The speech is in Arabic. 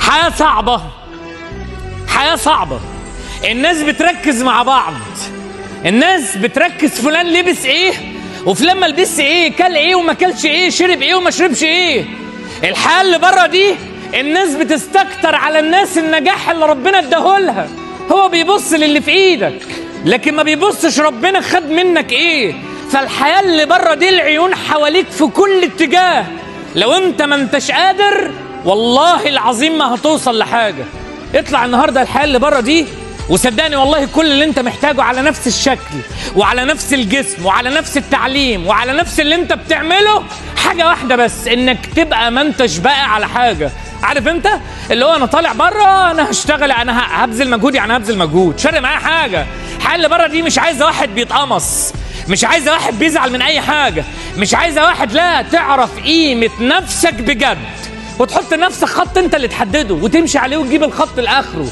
حياة صعبة، حياة صعبة. الناس بتركز مع بعض، الناس بتركز فلان لبس ايه وفلان ما لبسش ايه، كل ايه وما كلش ايه، شرب ايه وما شربش ايه. الحياة اللي بره دي الناس بتستكتر على الناس النجاح اللي ربنا اداهولها. هو بيبص للي في ايدك لكن ما بيبصش ربنا خد منك ايه. فالحياة اللي بره دي العيون حواليك في كل اتجاه. لو انت ما انتش قادر والله العظيم ما هتوصل لحاجة. اطلع النهاردة الحياة اللي بره دي وصدقني والله كل اللي انت محتاجه على نفس الشكل وعلى نفس الجسم وعلى نفس التعليم وعلى نفس اللي انت بتعمله، حاجة واحدة بس، انك تبقى ما انتش باقي على حاجة. عارف انت اللي هو انا طالع بره انا هشتغل، انا هبذل مجهود، يعني هبذل مجهود، مش فارق معايا حاجة. الحياة اللي بره دي مش عايزة واحد بيتقمص، مش عايزة واحد بيزعل من اي حاجة، مش عايزة واحد لا تعرف قيمة نفسك بجد وتحط لنفسك خط انت اللي تحدده وتمشي عليه وتجيب الخط لاخره.